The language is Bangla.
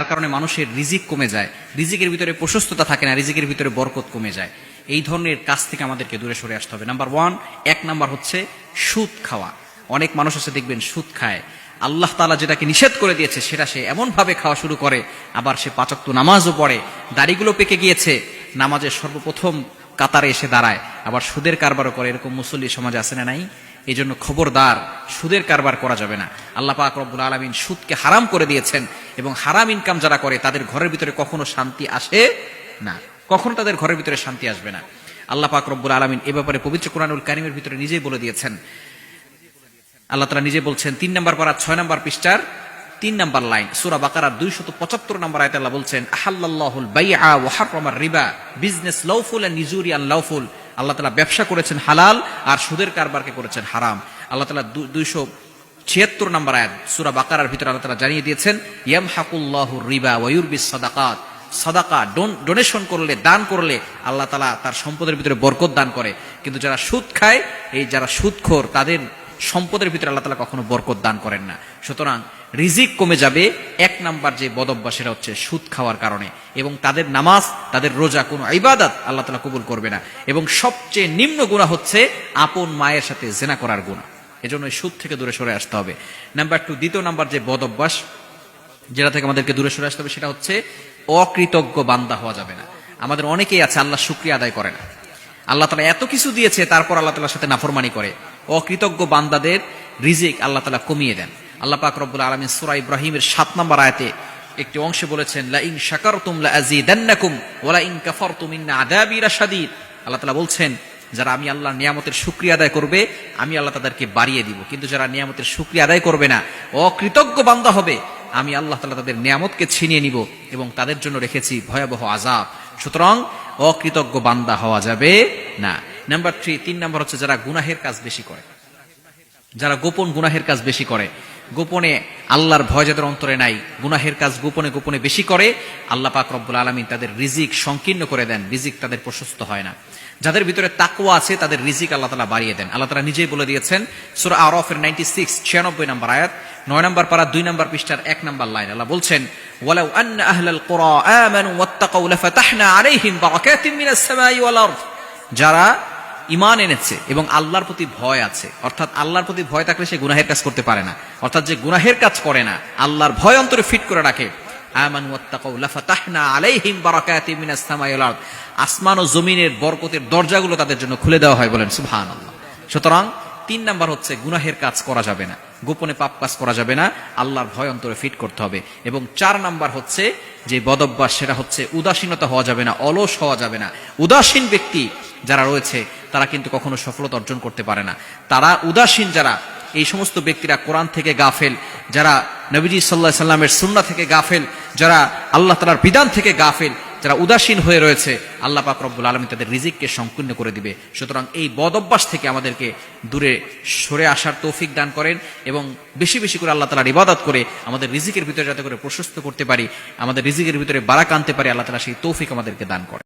যার কারণে মানুষের রিজিক কমে যায়, রিজিকের ভিতরে প্রশস্ততা থাকে না, রিজিকের ভিতরে বরকত কমে যায়। এই ধরনের কাজ থেকে আমাদেরকে দূরে সরে আসতে হবে। নাম্বার 1, 1 নাম্বার হচ্ছে সুদ খাওয়া। অনেক মানুষ আছে দেখবেন সুদ খায়, আল্লাহ তাআলা যেটাকে নিষেধ করে দিয়েছে সেটা সে এমন ভাবে খাওয়া শুরু করে, আবার সে 5 ওয়াক্ত নামাজও পড়ে, দাড়িগুলো পেকে গিয়েছে, নামাজের সর্বপ্রথম কাতারে এসে দাঁড়ায়, আবার সুদের কারবারও করে। এরকম মুসল্লি সমাজে আছে না নাই? এই জন্য খবরদার, সুদের কারবার করা যাবে না। আল্লাহ পাক রব্বুল আলামিন সুদকে হারাম করে দিয়েছেন, এবং হারাম ইনকাম যারা করে তাদের ঘরের ভিতরে কখনো শান্তি আসে না, কখনো তাদের ঘরের ভিতরে শান্তি আসবে না। আল্লাহ পাক রব্বুল আলামিন এ ব্যাপারে পবিত্র কোরআনুল কারীমের ভিতরে নিজেই বলে দিয়েছেন। আল্লাহ তাআলা নিজে বলছেন 3 নম্বর পারা 6 নম্বর পৃষ্ঠার 3 নম্বর লাইন, সূরা বাকারার 275 নম্বর আয়াতে আল্লাহ বলছেন, আহাল্লাল্লাহুল বাইআ ওয়া হারামার রিবা, বিজনেস লাউফুল এন্ড ইউজুরি আনলাউফুল। আল্লাহ তাআলা ব্যবসা করেছেন হালাল, আর সুদের কারবারকে করেছেন হারাম। আল্লাহ তাআলা 276 নম্বর আয়াত সূরা বাকারার ভিতরে আল্লাহ তাআলা জানিয়ে দিয়েছেন, ইয়ামহাকুল্লাহুর রিবা ওয়া ইউরবিস সাদাকাত। সাদাকা ডোনেশন করলে, দান করলে আল্লাহ তাআলা তার সম্পদের ভিতরে বরকত দান করে, কিন্তু যারা সুদ খায়, এই যারা সুদখোর, তাদের সম্পদের ভিতরে আল্লাহ তাআলা কখনো বরকত দান করেন না। সুতরাং রিজিক কমে যাবে 1 নাম্বার যে বদঅভ্যাস, সেটা হচ্ছে সুদ খাওয়ার কারণে, এবং তাদের নামাজ, তাদের রোজা, কোনো ইবাদত আল্লাহ তাআলা কবুল করবে না। এবং সবচেয়ে নিম্ন গুনাহ হচ্ছে আপন মায়ের সাথে জিনা করার গুনাহ। এজন্য সুদ থেকে দূরে সরে আসতে হবে। নাম্বার 2, দ্বিতীয় নাম্বার যে বদঅভ্যাস যেটা থেকে আমাদেরকে দূরে সরে আসতে হবে, সেটা হচ্ছে অকৃতজ্ঞ বান্দা হওয়া যাবে না। আমাদের অনেকেই আছে আল্লাহ শুকরিয়া আদায় করে না। আল্লাহ তাআলা এত কিছু দিয়েছে, তারপর আল্লাহ তাআলার সাথে নাফরমানি করে। অকৃতজ্ঞ বান্দাদের রিজিক আল্লাহ তাআলা কমিয়ে দেন। আল্লাহ পাক রব্বুল আলামিন সূরা ইব্রাহিমের 7 নম্বর আয়াতে একটি অংশে বলেছেন, লা ইন শাকারতুম লা আযীদান্নাকুম ওয়া লা ইন কাফারতুম ইন আযাবি লাশাদীদ। আল্লাহ তাআলা বলছেন, যারা আমি আল্লাহর নিয়ামতের শুকরিয়া আদায় করবে, আমি আল্লাহ তাদেরকে বাড়িয়ে দিব, কিন্তু যারা নিয়ামতের শুকরিয়া আদায় করবে না, অকৃতজ্ঞ বান্দা হবে, আমি আল্লাহ তাআলা তাদের নিয়ামতকে ছিনিয়ে নিব, এবং তাদের জন্য রেখেছি ভয়াবহ আযাব। সুতরাং অকৃতজ্ঞ বান্দা হওয়া যাবে না। নাম্বার 3 নম্বর হচ্ছে যারা গুনাহের কাজ বেশি করে, যারা গোপন গুনাহের কাজ বেশি করে, গোপনে আল্লাহর ভয় যাদের অন্তরে নাই, গুনাহের কাজ গোপনে গোপনে বেশি করে, আল্লাহ পাক রব্বুল আলামিন তাদের রিজিক সংকীর্ণ করে দেন, রিজিক তাদের প্রশস্ত হয় না। যাদের ভিতরে তাকওয়া আছে তাদের রিজিক আল্লাহ তাআলা বাড়িয়ে দেন। আল্লাহ তাআলা নিজেই বলে দিয়েছেন সূরা আরাফের 96 নম্বর আয়াত 9 নম্বর পারা 2 নম্বর পৃষ্ঠার 1 নম্বর লাইন, আল্লাহ বলছেন, ওয়ালাউ আন্না আহলাল কুরা আমানু ওয়াত্তাকাউ লাফাতাহনা আলাইহিম বারাকাতিম মিনাস সামাই ওয়াল আরদ। যারা ঈমান এনেছে এবং আল্লাহর প্রতি ভয় আছে, অর্থাৎ আল্লাহর প্রতি ভয় থাকলে সে গুনাহের কাজ করতে পারে না, অর্থাৎ যে গুনাহের কাজ করে না, আল্লাহর ভয় অন্তরে ফিট করে রাখে, আমানু ওয়াত্তাকাউ লাফাতাহনা আলাইহিম বারাকাতিম মিনাস সামাই ওয়াল আরদ, আসমান ও জমিনের বরকতের দরজাগুলো তাদের জন্য খুলে দেওয়া হয়, বলেন সুবহানাল্লাহ। সুতরাং 3 নাম্বার হচ্ছে গুনাহের কাজ করা যাবে না, গোপনে পাপ কাজ করা যাবে না, আল্লাহর ভয় অন্তরে ফিট করতে হবে। এবং 4 নাম্বার হচ্ছে যে বদঅভ্যাস, সেটা হচ্ছে উদাসীনতা হওয়া যাবে না, অলস হওয়া যাবে না। উদাসীন ব্যক্তি যারা রয়েছে তারা কিন্তু কখনো সফলতা অর্জন করতে পারে না। তারা উদাসীন যারা, এই সমস্ত ব্যক্তিরা কোরআন থেকে গাফেল, যারা নবীজি সাল্লাল্লাহু আলাইহি সাল্লামের সুন্নাহ থেকে গাফেল, যারা আল্লাহ তাআলার বিধান থেকে গাফেল, যারা উদাসীন হয়ে রয়েছে, আল্লাহ পাক রব্বুল আলামিন তাদের রিজিককে সংকীর্ণ করে দিবে। সুতরাং এই বদঅভ্যাস থেকে আমাদেরকে দূরে সরে আসার তৌফিক দান করেন, এবং বেশি বেশি করে আল্লাহ তাআলার ইবাদত করে আমাদের রিজিকের ভিতরে যাতে করে প্রশস্ত করতে পারি, আমাদের রিজিকের ভিতরে বারাকা আনতে পারি, আল্লাহ তাআলা সেই তৌফিক আমাদেরকে দান করেন।